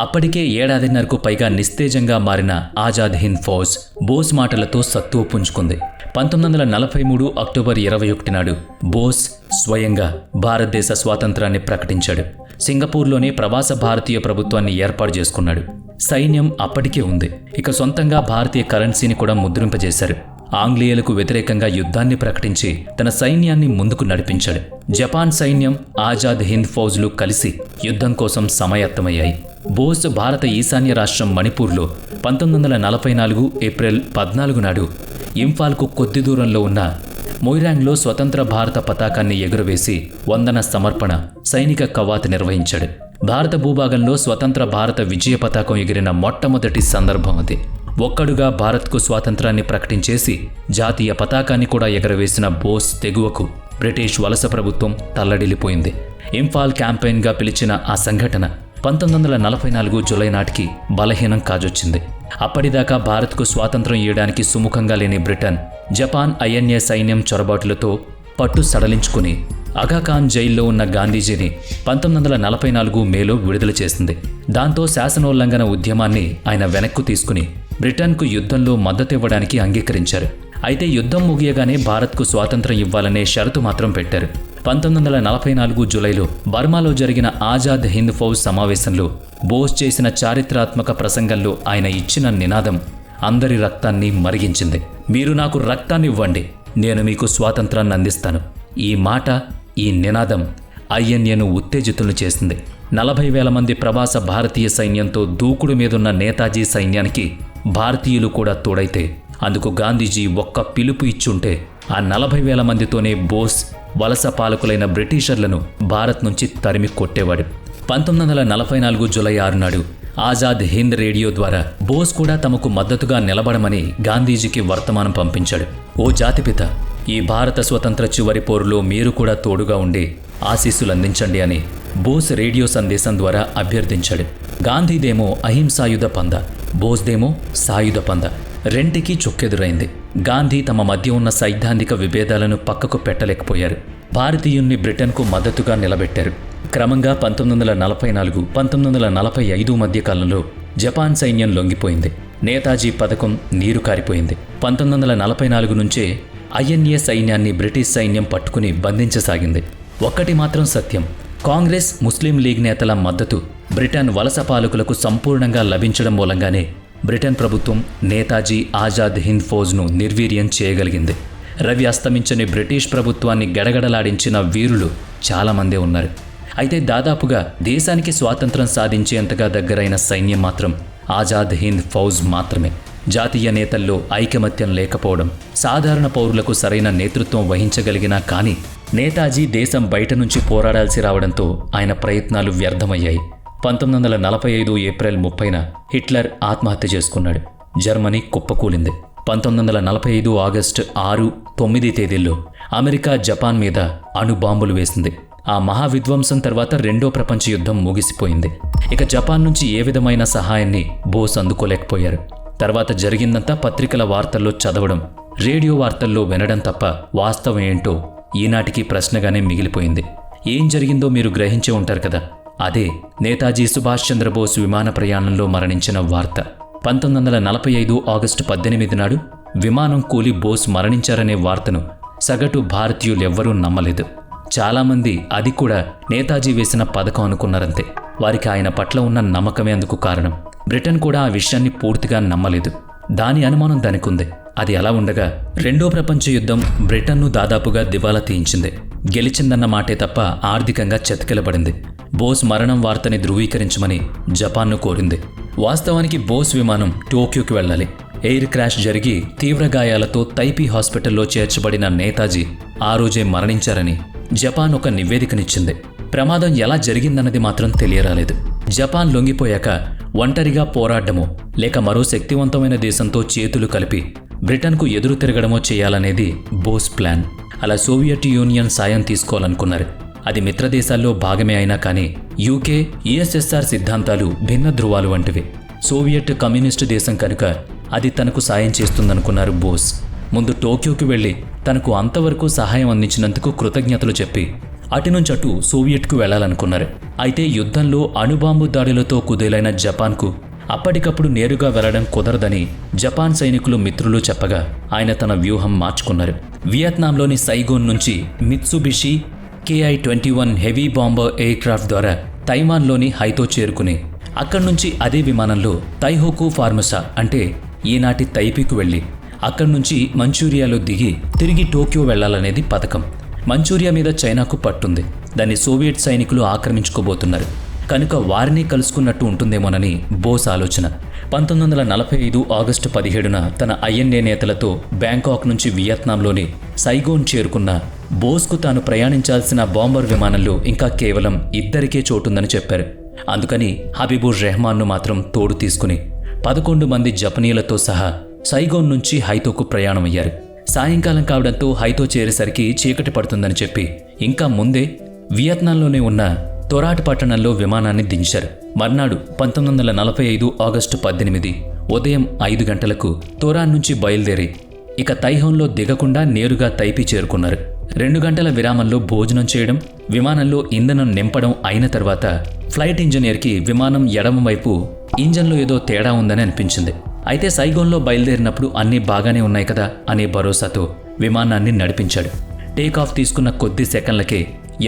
అప్పటికే ఏడాదిన్నరకు పైగా నిస్తేజంగా మారిన ఆజాద్ హింద్ ఫౌజ్ బోస్ మాటలతో సత్తువ పుంజుకుంది. 1943 అక్టోబర్ 21 నాడు బోస్ స్వయంగా భారతదేశ స్వాతంత్రాన్ని ప్రకటించాడు. సింగపూర్లోనే ప్రవాస భారతీయ ప్రభుత్వాన్ని ఏర్పాటు చేసుకున్నాడు. సైన్యం అప్పటికే ఉంది. ఇక సొంతంగా భారతీయ కరెన్సీని కూడా ముద్రింపజేశారు. ఆంగ్లేయులకు వ్యతిరేకంగా యుద్ధాన్ని ప్రకటించి తన సైన్యాన్ని ముందుకు నడిపించాడు. జపాన్ సైన్యం, ఆజాద్ హింద్ ఫౌజ్లు కలిసి యుద్ధం కోసం సమాయత్తమయ్యాయి. బోస్ భారత ఈశాన్య రాష్ట్రం మణిపూర్లో 1944 ఏప్రిల్ 14 నాడు ఇంఫాల్కు కొద్ది దూరంలో ఉన్న మొయిరాంగ్లో స్వతంత్ర భారత పతాకాన్ని ఎగురవేసి వందన సమర్పణ సైనిక కవాతు నిర్వహించాడు. భారత భూభాగంలో స్వతంత్ర భారత విజయ పతాకం ఎగిరిన మొట్టమొదటి సందర్భం అది. ఒక్కడుగా భారత్కు స్వాతంత్రాన్ని ప్రకటించేసి జాతీయ పతాకాన్ని కూడా ఎగరవేసిన బోస్ తెగువకు బ్రిటిష్ వలస ప్రభుత్వం తల్లడిల్లిపోయింది. ఇంఫాల్ క్యాంపెయిన్గా పిలిచిన ఆ సంఘటన 1944 జూలై నాటికి బలహీనం కాజొచ్చింది. అప్పటిదాకా భారత్కు స్వాతంత్రం ఇవ్వడానికి సుముఖంగా లేని బ్రిటన్, జపాన్ INA సైన్యం చొరబాటులతో పట్టు సడలించుకుని అగాఖాన్ జైల్లో ఉన్న గాంధీజీని 1944 మేలో విడుదల చేసింది. దాంతో శాసనోల్లంఘన ఉద్యమాన్ని ఆయన వెనక్కు తీసుకుని బ్రిటన్కు యుద్ధంలో మద్దతివ్వడానికి అంగీకరించారు. అయితే యుద్ధం ముగియగానే భారత్కు స్వాతంత్రం ఇవ్వాలనే షరతు మాత్రం పెట్టారు. 1944 జూలైలో బర్మాలో జరిగిన ఆజాద్ హింద్ ఫౌజ్ సమావేశంలో బోస్ చేసిన చారిత్రాత్మక ప్రసంగంలో ఆయన ఇచ్చిన నినాదం అందరి రక్తాన్ని మరిగించింది. మీరు నాకు రక్తాన్ని ఇవ్వండి, నేను మీకు స్వాతంత్రాన్ని అందిస్తాను. ఈ మాట, ఈ నినాదం INAను ఉత్తేజితులను చేసింది. 40,000 మంది ప్రవాస భారతీయ సైన్యంతో దూకుడు మీదున్న నేతాజీ సైన్యానికి భారతీయులు కూడా తోడైతే అందుకు గాంధీజీ ఒక్క పిలుపు ఇచ్చుంటే ఆ 40,000 మందితోనే బోస్ వలస పాలకులైన బ్రిటిషర్లను భారత్ నుంచి తరిమి కొట్టేవాడు. 1944 జూలై 6 నాడు ఆజాద్ హింద్ రేడియో ద్వారా బోస్ కూడా తమకు మద్దతుగా నిలబడమని గాంధీజీకి వర్తమానం పంపించాడు. ఓ జాతిపిత, ఈ భారత స్వతంత్ర చివరి పోరులో మీరు కూడా తోడుగా ఉండి ఆశీస్సులు అందించండి అని బోస్ రేడియో సందేశం ద్వారా అభ్యర్థించాడు. గాంధీదేమో అహింసాయుధ పంద, బోస్దేమో సాయుధ పంద. రెంటికి చుక్కెదురైంది. గాంధీ తమ మధ్య ఉన్న సైద్ధాంతిక విభేదాలను పక్కకు పెట్టలేకపోయారు. భారతీయుల్ని బ్రిటన్కు మద్దతుగా నిలబెట్టారు. క్రమంగా 1944, 1945 మధ్య కాలంలో జపాన్ సైన్యం లొంగిపోయింది. నేతాజీ పథకం నీరు కారిపోయింది. 1944 నుంచే INA సైన్యాన్ని బ్రిటిష్ సైన్యం పట్టుకుని బంధించసాగింది. ఒక్కటి మాత్రం సత్యం, కాంగ్రెస్, ముస్లిం లీగ్ నేతల మద్దతు బ్రిటన్ వలస పాలకులకు సంపూర్ణంగా లభించడం మూలంగానే బ్రిటన్ ప్రభుత్వం నేతాజీ ఆజాద్ హింద్ ఫౌజ్ను నిర్వీర్యం చేయగలిగింది. రవి అస్తమించని బ్రిటిష్ ప్రభుత్వాన్ని గడగడలాడించిన వీరులు చాలామందే ఉన్నారు. అయితే దాదాపుగా దేశానికి స్వాతంత్రం సాధించేంతగా దగ్గరైన సైన్యం మాత్రం ఆజాద్ హింద్ ఫౌజ్ మాత్రమే. జాతీయ నేతల్లో ఐకమత్యం లేకపోవడం, సాధారణ పౌరులకు సరైన నేతృత్వం వహించగలిగినా కానీ నేతాజీ దేశం బయట నుంచి పోరాడాల్సి రావడంతో ఆయన ప్రయత్నాలు వ్యర్థమయ్యాయి. 1945 ఏప్రిల్ 30న హిట్లర్ ఆత్మహత్య చేసుకున్నాడు. జర్మనీ కుప్పకూలింది. 1945 ఆగస్టు 6, 9 తేదీల్లో అమెరికా జపాన్ మీద అణుబాంబులు వేసింది. ఆ మహావిధ్వంసం తర్వాత రెండో ప్రపంచ యుద్ధం ముగిసిపోయింది. ఇక జపాన్ నుంచి ఏ విధమైన సహాయాన్ని బోస్ అందుకోలేకపోయారు. తర్వాత జరిగిందంతా పత్రికల వార్తల్లో చదవడం, రేడియో వార్తల్లో వినడం తప్ప వాస్తవం ఏంటో ఈనాటికి ప్రశ్నగానే మిగిలిపోయింది. ఏం జరిగిందో మీరు గ్రహించే ఉంటారు కదా. అదే నేతాజీ సుభాష్ చంద్రబోస్ విమాన ప్రయాణంలో మరణించిన వార్త. 1945 ఆగస్టు 18 నాడు విమానం కూలి బోస్ మరణించారనే వార్తను సగటు భారతీయులెవ్వరూ నమ్మలేదు. చాలామంది అది కూడా నేతాజీ వేసిన పథకం అనుకున్నారంతే. వారికి ఆయన పట్ల ఉన్న నమ్మకమే అందుకు కారణం. బ్రిటన్ కూడా ఆ విషయాన్ని పూర్తిగా నమ్మలేదు. దాని అనుమానం దానికుంది. అది అలా ఉండగా రెండో ప్రపంచ యుద్ధం బ్రిటన్ను దాదాపుగా దివాలా తీయించింది. గెలిచిందన్న మాటే తప్ప ఆర్థికంగా చతికిలబడింది. బోస్ మరణం వార్తని ధృవీకరించమని జపాన్ను కోరింది. వాస్తవానికి బోస్ విమానం టోక్యోకి వెళ్ళాలి. ఎయిర్ క్రాష్ జరిగి తీవ్ర గాయాలతో తైపీ హాస్పిటల్లో చేర్చబడిన నేతాజీ ఆ రోజే మరణించారని జపాన్ ఒక నివేదికనిచ్చింది. ప్రమాదం ఎలా జరిగిందన్నది మాత్రం తెలియరాలేదు. జపాన్ లొంగిపోయాక ఒంటరిగా పోరాడమో లేక మరో శక్తివంతమైన దేశంతో చేతులు కలిపి బ్రిటన్కు ఎదురు తిరగడమో చేయాలనేది బోస్ ప్లాన్. అలా సోవియట్ యూనియన్ సాయం తీసుకోవాలనుకున్నారు. అది మిత్రదేశాల్లో భాగమే అయినా కానీ యూకే, యుఎస్ఎస్ఆర్ సిద్ధాంతాలు భిన్న ధృవాలు వంటివి. సోవియట్ కమ్యూనిస్టు దేశం కనుక అది తనకు సాయం చేస్తుందనుకున్నారు బోస్. ముందు టోక్యోకి వెళ్లి తనకు అంతవరకు సహాయం అందించినందుకు కృతజ్ఞతలు చెప్పి అటునుంచటు సోవియట్కు వెళ్లాలనుకున్నారు. అయితే యుద్ధంలో అణుబాంబు దాడులతో కుదేలైన జపాన్కు అప్పటికప్పుడు నేరుగా వెళ్లడం కుదరదని జపాన్ సైనికులు మిత్రులు చెప్పగా ఆయన తన వ్యూహం మార్చుకున్నారు. వియత్నాంలోని సైగోన్ నుంచి Mitsubishi KI-21 heavy bomber aircraft ద్వారా తైవాన్లోని హైతో చేరుకుని అక్కడి నుంచి అదే విమానంలో తైహోకు ఫార్మసా అంటే ఈనాటి తైపీకు వెళ్లి అక్కడి నుంచి మంచూరియాలో దిగి తిరిగి టోక్యో వెళ్లాలనేది పథకం. మంచూరియా మీద చైనాకు పట్టుంది. దాన్ని సోవియట్ సైనికులు ఆక్రమించుకోబోతున్నారు కనుక వారిని కలుసుకున్నట్టు ఉంటుందేమోనని బోస్ ఆలోచన. 1945 ఆగస్టు 17న తన INA నేతలతో బ్యాంకాక్ నుంచి వియత్నాంలోని సైగోన్ చేరుకున్న బోస్కు తాను ప్రయాణించాల్సిన బాంబర్ విమానంలో ఇంకా కేవలం ఇద్దరికే చోటుందని చెప్పారు. అందుకని హబీబుర్ రెహమాన్ను మాత్రం తోడు తీసుకుని 11 మంది జపనీయులతో సహా సైగోన్ నుంచి హైతోకు ప్రయాణమయ్యారు. సాయంకాలం కావడంతో హైతో చేరేసరికి చీకటి పడుతుందని చెప్పి ఇంకా ముందే వియత్నాంలోనే ఉన్న తొరాట్ పట్టణంలో విమానాన్ని దించారు. మర్నాడు 1945 ఆగస్టు 18 ఉదయం 5 గంటలకు తొరాన్ నుంచి బయలుదేరి ఇక తైహోన్లో దిగకుండా నేరుగా తైపీ చేరుకున్నారు. 2 గంటల విరామంలో భోజనం చేయడం, విమానంలో ఇంధనం నింపడం అయిన తర్వాత ఫ్లైట్ ఇంజనీర్కి విమానం ఎడమ వైపు ఇంజన్లో ఏదో తేడా ఉందని అనిపించింది. అయితే సైగోన్లో బయలుదేరినప్పుడు అన్నీ బాగానే ఉన్నాయి కదా అనే భరోసాతో విమానాన్ని నడిపించాడు. టేకాఫ్ తీసుకున్న కొద్ది సెకండ్లకే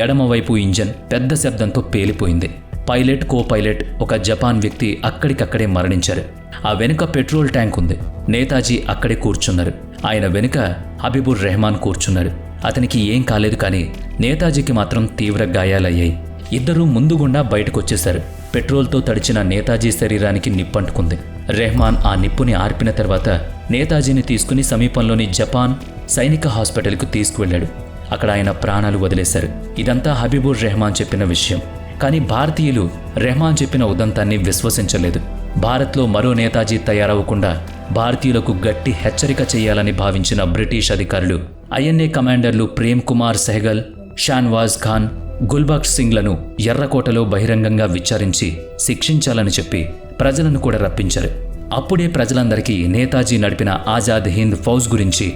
ఎడమవైపు ఇంజన్ పెద్ద శబ్దంతో పేలిపోయింది. పైలట్, కో పైలట్ ఒక జపాన్ వ్యక్తి అక్కడికక్కడే మరణించారు. ఆ వెనుక పెట్రోల్ ట్యాంక్ ఉంది. నేతాజీ అక్కడే కూర్చున్నారు. ఆయన వెనుక హబీబుర్ రెహమాన్ కూర్చున్నారు. అతనికి ఏం కాలేదు, కానీ నేతాజీకి మాత్రం తీవ్ర గాయాలయ్యాయి. ఇద్దరూ ముందుగుండా బయటకొచ్చేశారు. పెట్రోల్తో తడిచిన నేతాజీ శరీరానికి నిప్పంటుకుంది. రెహమాన్ ఆ నిప్పుని ఆర్పిన తర్వాత నేతాజీని తీసుకుని సమీపంలోని జపాన్ సైనిక హాస్పిటల్కు తీసుకువెళ్లాడు. అక్కడ ఆయన ప్రాణాలు వదిలేశారు. ఇదంతా హబీబుర్ రెహమాన్ చెప్పిన విషయం. కానీ భారతీయులు రెహమాన్ చెప్పిన ఉదంతాన్ని విశ్వసించలేదు. భారత్లో మరో నేతాజీ తయారవకుండా భారతీయులకు గట్టి హెచ్చరిక చేయాలని భావించిన బ్రిటిష్ అధికారులు INA కమాండర్లు ప్రేమ్ కుమార్ సెహగల్, షాన్వాజ్ ఖాన్, గుల్బక్ష్ సింగ్లను ఎర్రకోటలో బహిరంగంగా విచారించి శిక్షించాలని చెప్పి ప్రజలను కూడా రప్పించారు. అప్పుడే ప్రజలందరికీ నేతాజీ నడిపిన ఆజాద్ హింద్ ఫౌజ్ గురించి,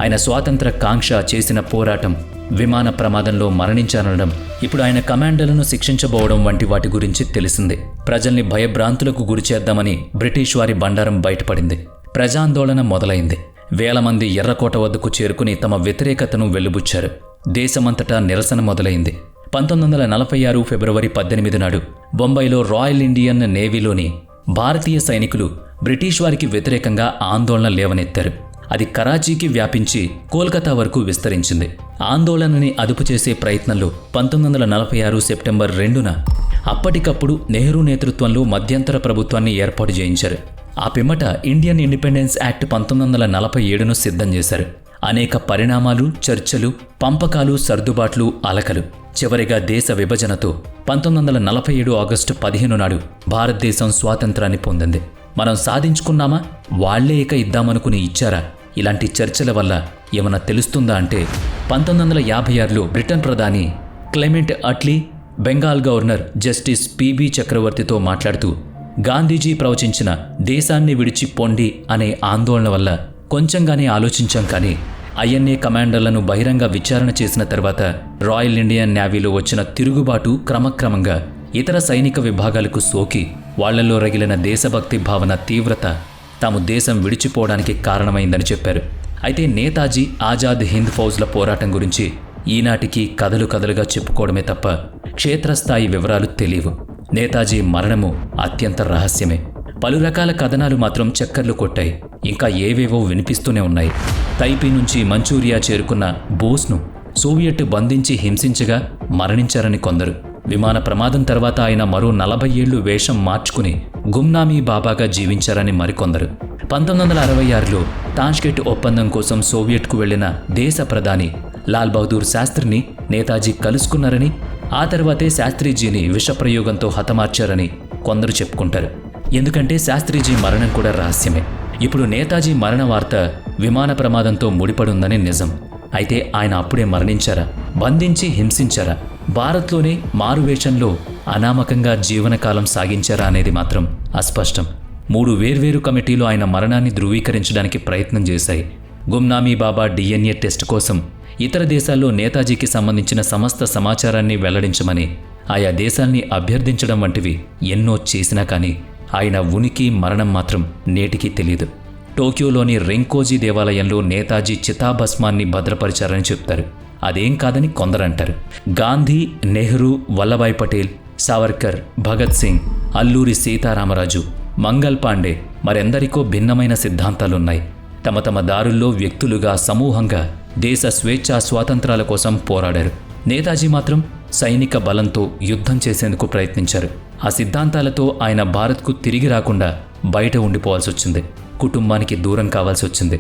ఆయన స్వాతంత్ర కాంక్ష చేసిన పోరాటం, విమాన ప్రమాదంలో మరణించారనడం, ఇప్పుడు ఆయన కమాండర్లను శిక్షించబోవడం వంటి వాటి గురించి తెలిసింది. ప్రజల్ని భయభ్రాంతులకు గురిచేద్దామని బ్రిటిష్ వారి బండారం బయటపడింది. ప్రజాందోళన మొదలైంది. వేల మంది ఎర్రకోట వద్దకు చేరుకుని తమ వ్యతిరేకతను వెలుబుచ్చారు. దేశమంతటా నిరసన మొదలైంది. 1946 ఫిబ్రవరి 18 నాడు బొంబాయిలో రాయల్ ఇండియన్ నేవీలోని భారతీయ సైనికులు బ్రిటిష్ వారికి వ్యతిరేకంగా ఆందోళన లేవనెత్తారు. అది కరాచీకి వ్యాపించి కోల్కతా వరకు విస్తరించింది. ఆందోళనని అదుపు చేసే ప్రయత్నంలో 1946 సెప్టెంబర్ 2న అప్పటికప్పుడు నెహ్రూ నేతృత్వంలో మధ్యంతర ప్రభుత్వాన్ని ఏర్పాటు చేయించారు. ఆ పిమ్మట ఇండియన్ ఇండిపెండెన్స్ యాక్ట్ 1947ను సిద్ధం చేశారు. అనేక పరిణామాలు, చర్చలు, పంపకాలు, సర్దుబాట్లు, అలకలు. చివరిగా దేశ విభజనతో 1947 ఆగస్టు 15 నాడు భారతదేశం స్వాతంత్రాన్ని పొందింది. మనం సాధించుకున్నామా, వాళ్లే ఇక ఇద్దామనుకుని ఇచ్చారా? ఇలాంటి చర్చల వల్ల ఏమన్నా తెలుస్తుందా అంటే 1956లో బ్రిటన్ ప్రధాని Clement Atlee Bengal governor justice PB చక్రవర్తితో మాట్లాడుతూ గాంధీజీ ప్రవచించిన దేశాన్ని విడిచి పొండి అనే ఆందోళన వల్ల కొంచెంగానే ఆలోచించాం, కానీ INA కమాండర్లను బహిరంగ విచారణ చేసిన తర్వాత రాయల్ ఇండియన్ నేవీలో వచ్చిన తిరుగుబాటు క్రమక్రమంగా ఇతర సైనిక విభాగాలకు సోకి వాళ్లలో రగిలిన దేశభక్తి భావన తీవ్రత తాము దేశం విడిచిపోవడానికి కారణమైందని చెప్పారు. అయితే నేతాజీ ఆజాద్ హింద్ ఫౌజ్ల పోరాటం గురించి ఈనాటికి కథలు కథలుగా చెప్పుకోవడమే తప్ప క్షేత్రస్థాయి వివరాలు తెలియవు. నేతాజీ మరణము అత్యంత రహస్యమే. పలు రకాల కథనాలు మాత్రం చక్కర్లు కొట్టాయి. ఇంకా ఏవేవో వినిపిస్తూనే ఉన్నాయి. తైపీ నుంచి మంచూరియా చేరుకున్న బోస్ను సోవియట్ బంధించి హింసించగా మరణించారని కొందరు. విమాన ప్రమాదం తర్వాత ఆయన మరో 40 ఏళ్లు వేషం మార్చుకుని గుమ్నామీ బాబాగా జీవించారని మరికొందరు. 1966లో తాష్కెంట్ ఒప్పందం కోసం సోవియట్కు వెళ్లిన దేశ ప్రధాని లాల్ బహదూర్ శాస్త్రిని నేతాజీ కలుసుకున్నారని, ఆ తర్వాతే శాస్త్రీజీని విషప్రయోగంతో హతమార్చారని కొందరు చెప్పుకుంటారు. ఎందుకంటే శాస్త్రీజీ మరణం కూడా రహస్యమే. ఇప్పుడు నేతాజీ మరణ వార్త విమాన ప్రమాదంతో ముడిపడుందని నిజం. అయితే ఆయన అప్పుడే మరణించారా, బంధించి హింసించారా, భారత్లోనే మారువేషంలో అనామకంగా జీవనకాలం సాగించారా అనేది మాత్రం అస్పష్టం. 3 వేర్వేరు కమిటీలు ఆయన మరణాన్ని ధృవీకరించడానికి ప్రయత్నం చేశాయి. గుమ్నామీ బాబా DNA టెస్ట్ కోసం ఇతర దేశాల్లో నేతాజీకి సంబంధించిన సమస్త సమాచారాన్ని వెల్లడించమని ఆయా దేశాల్ని అభ్యర్థించడం వంటివి ఎన్నో చేసినా కానీ ఆయన ఉనికి మరణం మాత్రం నేటికీ తెలియదు. టోక్యోలోని రెంకోజీ దేవాలయంలో నేతాజీ చితాభస్మాన్ని భద్రపరిచారని చెప్తారు. అదేం కాదని కొందరంటారు. గాంధీ, నెహ్రూ, వల్లభాయ్ పటేల్, సావర్కర్, భగత్ సింగ్, అల్లూరి సీతారామరాజు, మంగల్ పాండే మరెందరికో భిన్నమైన సిద్ధాంతాలున్నాయి. తమ తమ దారుల్లో వ్యక్తులుగా, సమూహంగా దేశ స్వేచ్ఛా స్వాతంత్రాల కోసం పోరాడారు. నేతాజీ మాత్రం సైనిక బలంతో యుద్ధం చేసేందుకు ప్రయత్నించారు. ఆ సిద్ధాంతాలతో ఆయన భారత్కు తిరిగి రాకుండా బయట ఉండిపోవాల్సి వచ్చింది. కుటుంబానికి దూరం కావాల్సి వచ్చింది.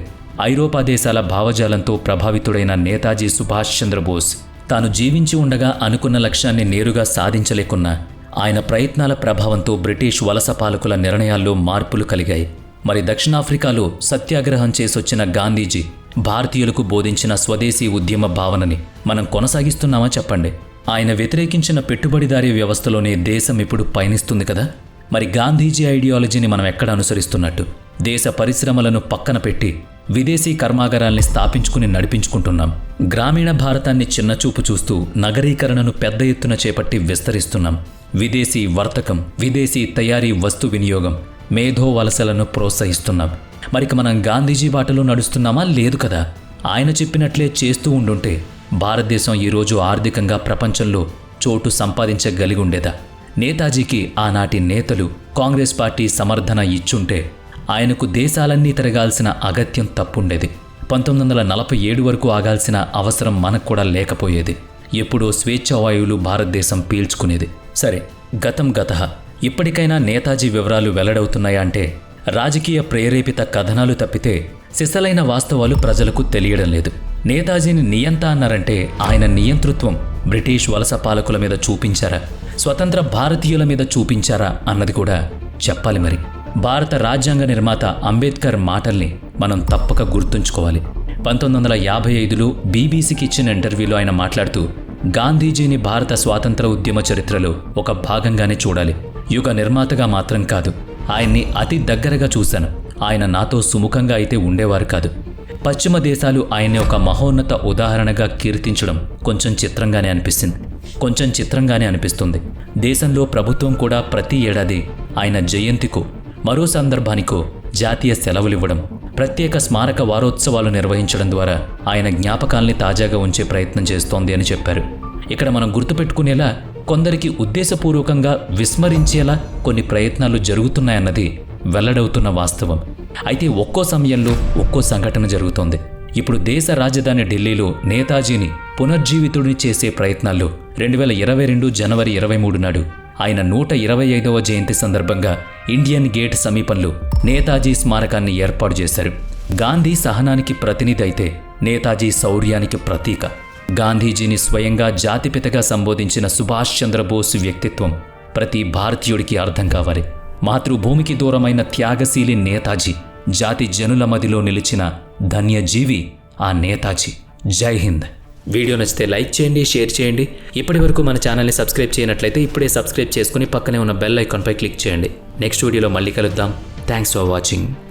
ఐరోపా దేశాల భావజాలంతో ప్రభావితుడైన నేతాజీ సుభాష్ చంద్రబోస్ తాను జీవించి ఉండగా అనుకున్న లక్ష్యాన్ని నేరుగా సాధించలేకున్నా ఆయన ప్రయత్నాల ప్రభావంతో బ్రిటిష్ వలస పాలకుల నిర్ణయాల్లో మార్పులు కలిగాయి. మరి దక్షిణాఫ్రికాలో సత్యాగ్రహం చేసొచ్చిన గాంధీజీ భారతీయులకు బోధించిన స్వదేశీ ఉద్యమ భావనని మనం కొనసాగిస్తున్నామా చెప్పండి. ఆయన వ్యతిరేకించిన పెట్టుబడిదారీ వ్యవస్థలోనే దేశం ఇప్పుడు పయనిస్తుంది కదా. మరి గాంధీజీ ఐడియాలజీని మనం ఎక్కడ అనుసరిస్తున్నట్టు? దేశ పరిశ్రమలను పక్కన పెట్టి విదేశీ కర్మాగారాల్ని స్థాపించుకుని నడిపించుకుంటున్నాం. గ్రామీణ భారతాన్ని చిన్నచూపు చూస్తూ నగరీకరణను పెద్ద ఎత్తున చేపట్టి విస్తరిస్తున్నాం. విదేశీ వర్తకం, విదేశీ తయారీ వస్తు వినియోగం, మేధో వలసలను ప్రోత్సహిస్తున్నాం. మరిక మనం గాంధీజీ బాటలో నడుస్తున్నామా? లేదు కదా. ఆయన చెప్పినట్లే చేస్తూ ఉండుంటే భారతదేశం ఈరోజు ఆర్థికంగా ప్రపంచంలో చోటు సంపాదించగలిగి ఉండేదా? నేతాజీకి ఆనాటి నేతలు కాంగ్రెస్ పార్టీ సమర్థన ఇచ్చుంటే ఆయనకు దేశాలన్నీ తిరగాల్సిన అగత్యం తప్పుండేది. 1947 వరకు ఆగాల్సిన అవసరం మనకు కూడా లేకపోయేది. ఎప్పుడో స్వేచ్ఛావాయువులు భారతదేశం పీల్చుకునేది. సరే, గతం గతః. ఇప్పటికైనా నేతాజీ వివరాలు వెల్లడవుతున్నాయా అంటే రాజకీయ ప్రేరేపిత కథనాలు తప్పితే సిసలైన వాస్తవాలు ప్రజలకు తెలియడం లేదు. నేతాజీని నియంత అన్నారంటే ఆయన నియంతృత్వం బ్రిటిష్ వలస పాలకుల మీద చూపించారా, స్వతంత్ర భారతీయుల మీద చూపించారా అన్నది కూడా చెప్పాలి. మరి భారత రాజ్యాంగ నిర్మాత అంబేద్కర్ మాటల్ని మనం తప్పక గుర్తుంచుకోవాలి. 1955లో బీబీసీకి ఇచ్చిన ఇంటర్వ్యూలో ఆయన మాట్లాడుతూ గాంధీజీని భారత స్వాతంత్ర ఉద్యమ చరిత్రలో ఒక భాగంగానే చూడాలి. యుగ నిర్మాతగా మాత్రం కాదు. ఆయన్ని అతి దగ్గరగా చూశాను. ఆయన నాతో సుముఖంగా అయితే ఉండేవారు కాదు. పశ్చిమ దేశాలు ఆయన్ని ఒక మహోన్నత ఉదాహరణగా కీర్తించడం కొంచెం చిత్రంగానే అనిపిస్తుంది. దేశంలో ప్రభుత్వం కూడా ప్రతి ఏడాది ఆయన జయంతికో మరో సందర్భానికో జాతీయ సెలవులివ్వడం, ప్రత్యేక స్మారక వారోత్సవాలు నిర్వహించడం ద్వారా ఆయన జ్ఞాపకాల్ని తాజాగా ఉంచే ప్రయత్నం చేస్తోంది అని చెప్పారు. ఇక్కడ మనం గుర్తుపెట్టుకునేలా, కొందరికి ఉద్దేశపూర్వకంగా విస్మరించేలా కొన్ని ప్రయత్నాలు జరుగుతున్నాయన్నది వెల్లడవుతున్న వాస్తవం. అయితే ఒక్కో సమయంలో ఒక్కో సంఘటన జరుగుతోంది. ఇప్పుడు దేశ రాజధాని ఢిల్లీలో నేతాజీని పునర్జీవితుడిని చేసే ప్రయత్నాల్లో 2022 జనవరి 23 నాడు ఆయన 125వ జయంతి సందర్భంగా ఇండియన్ గేట్ సమీపంలో నేతాజీ స్మారకాన్ని ఏర్పాటు చేశారు. గాంధీ సహనానికి ప్రతినిధి అయితే నేతాజీ శౌర్యానికి ప్రతీక. గాంధీజీని స్వయంగా జాతిపితగా సంబోధించిన సుభాష్ చంద్రబోస్ వ్యక్తిత్వం ప్రతి భారతీయుడికి అర్థం కావాలి. మాతృభూమికి దూరమైన త్యాగశీలి నేతాజీ, జాతి జనుల మదిలో నిలిచిన ధన్యజీవి ఆ నేతాజీ. జై హింద్. వీడియో నచ్చితే లైక్ చేయండి, షేర్ చేయండి. ఇప్పటివరకు మన ఛానల్ని సబ్స్క్రైబ్ చేయనట్లయితే ఇప్పుడే సబ్స్క్రైబ్ చేసుకుని పక్కనే ఉన్న బెల్ ఐకాన్పై క్లిక్ చేయండి. నెక్స్ట్ వీడియోలో మళ్ళీ కలుద్దాం. Thanks for watching.